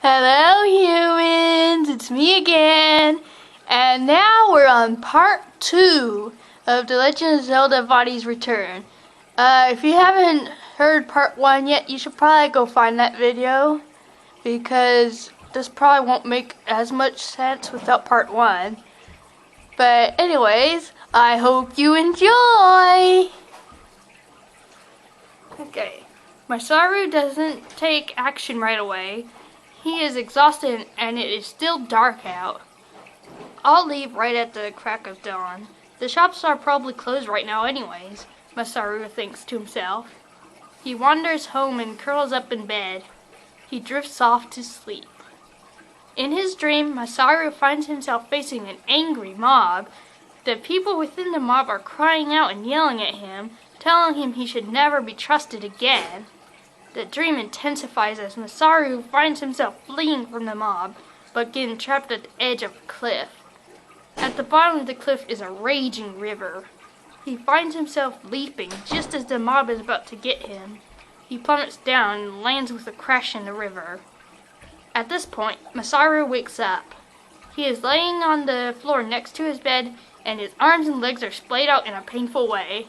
Hello humans, it's me again, and now we're on part 2 of The Legend of Zelda Vaati's Return. If you haven't heard part 1 yet, you should probably go find that video, because this probably won't make as much sense without part 1. But anyways, I hope you enjoy! Okay, Masaru doesn't take action right away. He is exhausted and it is still dark out. I'll leave right at the crack of dawn. The shops are probably closed right now anyways, Masaru thinks to himself. He wanders home and curls up in bed. He drifts off to sleep. In his dream, Masaru finds himself facing an angry mob. The people within the mob are crying out and yelling at him, telling him he should never be trusted again. The dream intensifies as Masaru finds himself fleeing from the mob, but getting trapped at the edge of a cliff. At the bottom of the cliff is a raging river. He finds himself leaping just as the mob is about to get him. He plummets down and lands with a crash in the river. At this point, Masaru wakes up. He is laying on the floor next to his bed, and his arms and legs are splayed out in a painful way.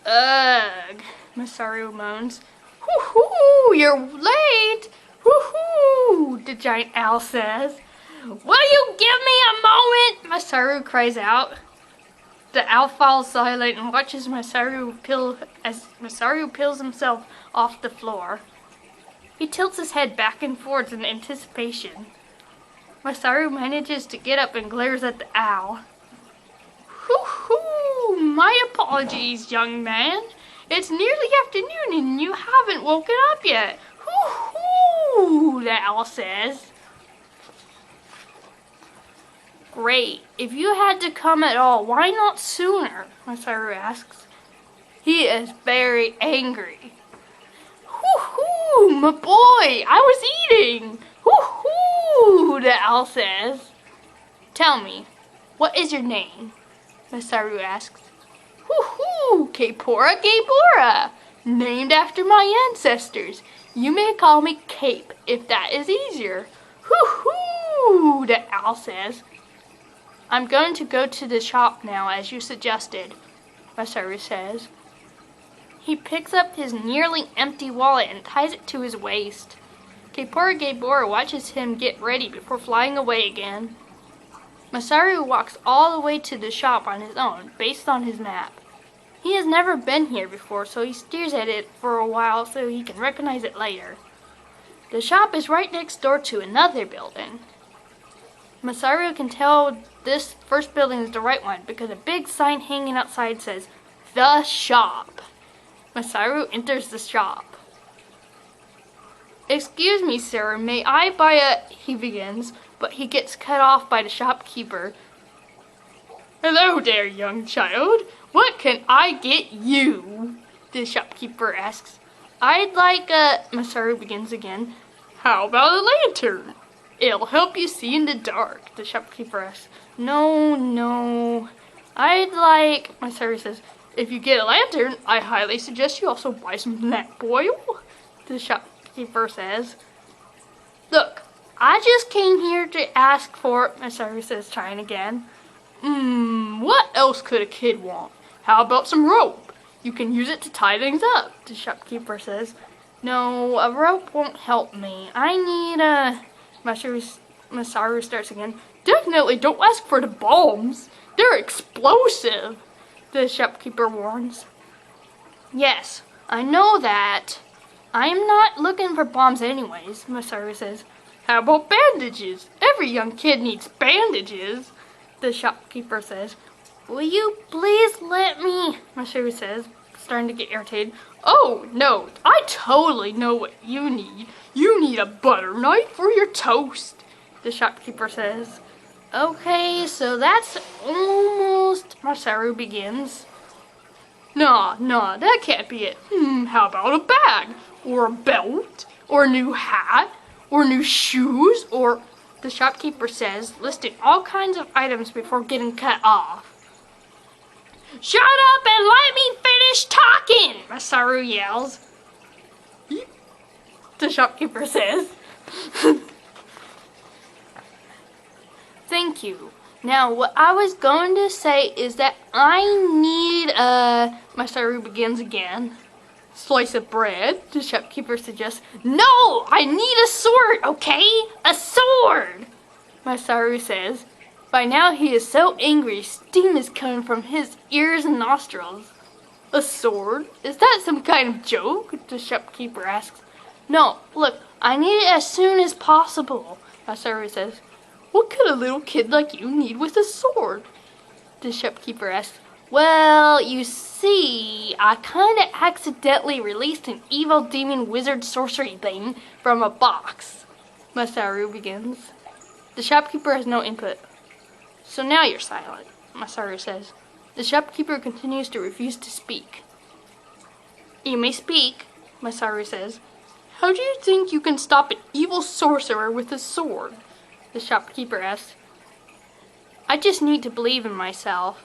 Ugh, Masaru moans. Woohoo, you're late! Woohoo, the giant owl says. Will you give me a moment? Masaru cries out. The owl falls silent and watches Masaru peels himself off the floor. He tilts his head back and forth in anticipation. Masaru manages to get up and glares at the owl. Hoo-hoo! My apologies, young man. It's nearly afternoon and you haven't woken up yet. Hoo-hoo! The owl says. Great. If you had to come at all, why not sooner? Masaru asks. He is very angry. Hoo-hoo! My boy! I was eating! Hoo-hoo! The owl says. Tell me, what is your name? Masaru asks. Hoo-hoo! Capora Gabora! Named after my ancestors. You may call me Cape if that is easier. Hoo-hoo! The owl says. I'm going to go to the shop now as you suggested, Masaru says. He picks up his nearly empty wallet and ties it to his waist. Capora Gabora watches him get ready before flying away again. Masaru walks all the way to the shop on his own, based on his map. He has never been here before, so he stares at it for a while so he can recognize it later. The shop is right next door to another building. Masaru can tell this first building is the right one because a big sign hanging outside says, The Shop. Masaru enters the shop. Excuse me, sir, may I buy a... he begins, but he gets cut off by the shopkeeper. Hello there, young child. What can I get you? The shopkeeper asks. I'd like a... Masaru begins again. How about a lantern? It'll help you see in the dark, the shopkeeper asks. No. I'd like... Masaru says, if you get a lantern, I highly suggest you also buy some lamp oil, the shopkeeper says. Look, I just came here to ask for... Masaru says, trying again. What else could a kid want? How about some rope? You can use it to tie things up, the shopkeeper says. No, a rope won't help me. I need a... Masaru starts again. Definitely don't ask for the bombs. They're explosive, the shopkeeper warns. Yes, I know that. I'm not looking for bombs anyways, Masaru says. How about bandages? Every young kid needs bandages, the shopkeeper says. Will you please let me, Masaru says, starting to get irritated. Oh, no, I totally know what you need. You need a butter knife for your toast, the shopkeeper says. Okay, so that's almost... Masaru begins. Nah, that can't be it. How about a bag? Or a belt? Or a new hat? Or new shoes? Or... The shopkeeper says, listing all kinds of items before getting cut off. Shut up and let me finish talking, Masaru yells. The shopkeeper says. Thank you. Now, what I was going to say is that I need, Masaru begins again. Slice of bread, the shopkeeper suggests. No, I need a sword, okay? A sword, Masaru says. By now he is so angry, steam is coming from his ears and nostrils. A sword? Is that some kind of joke? The shopkeeper asks. No, look, I need it as soon as possible, Masaru says. What could a little kid like you need with a sword? The shopkeeper asks. Well, you see, I kinda accidentally released an evil demon wizard sorcery thing from a box, Masaru begins. The shopkeeper has no input. So now you're silent, Masaru says. The shopkeeper continues to refuse to speak. You may speak, Masaru says. How do you think you can stop an evil sorcerer with a sword? The shopkeeper asks. I just need to believe in myself,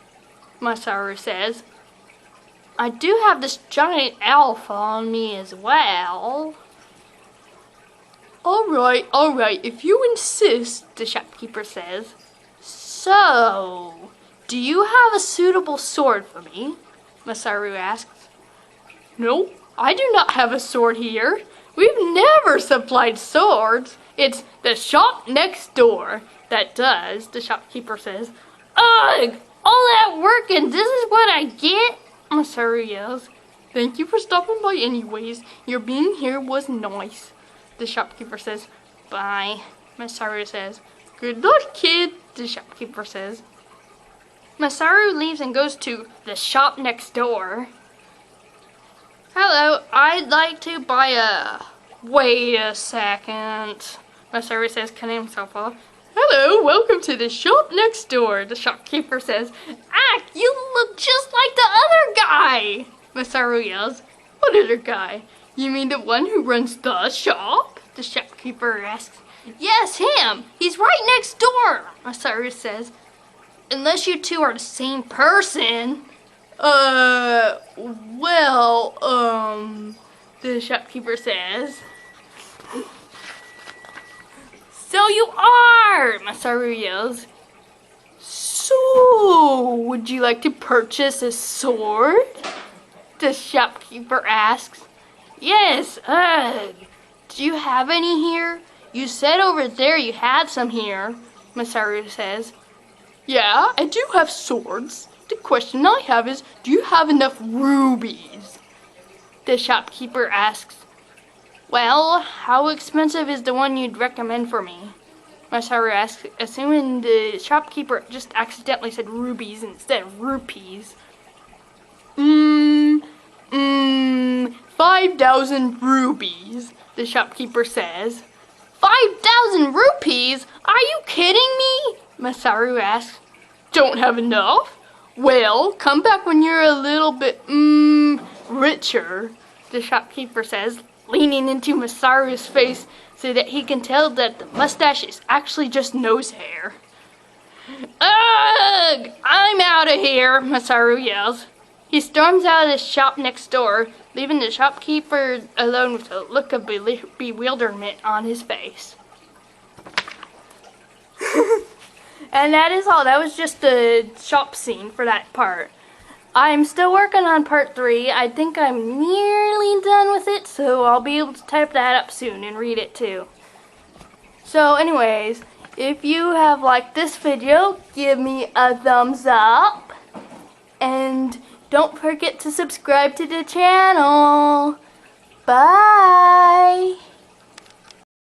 Masaru says. I do have this giant alpha on me as well. Alright, if you insist, the shopkeeper says. So, do you have a suitable sword for me? Masaru asks. No, I do not have a sword here. We've never supplied swords. It's the shop next door that does, the shopkeeper says. Ugh! All that work and this is what I get? Masaru yells. Thank you for stopping by anyways. Your being here was nice, the shopkeeper says. Bye, Masaru says. Good luck, kid, the shopkeeper says. Masaru leaves and goes to the shop next door. Hello, I'd like to buy a... Wait a second, Masaru says, cutting himself off. Hello, welcome to the shop next door, the shopkeeper says. You look just like the other guy, Masaru yells. What other guy? You mean the one who runs the shop? The shopkeeper asks. Yes, him. He's right next door, Masaru says. Unless you two are the same person. The shopkeeper says. So you are, Masaru yells. So, would you like to purchase a sword? The shopkeeper asks. Yes, do you have any here? You said over there you had some here, Masaru says. Yeah, I do have swords. The question I have is, do you have enough rubies? The shopkeeper asks. Well, how expensive is the one you'd recommend for me? Masaru asks, assuming the shopkeeper just accidentally said rubies instead of rupees. 5,000 rubies, the shopkeeper says. 5,000 rupees? Are you kidding me? Masaru asks. Don't have enough? Well, come back when you're a little bit, richer, the shopkeeper says, leaning into Masaru's face so that he can tell that the mustache is actually just nose hair. Ugh! I'm out of here, Masaru yells. He storms out of the shop next door, leaving the shopkeeper alone with a look of bewilderment on his face. And that is all. That was just the shop scene for that part. I'm still working on part 3. I think I'm nearly done with it, so I'll be able to type that up soon and read it too. So anyways, if you have liked this video, give me a thumbs up. And don't forget to subscribe to the channel. Bye!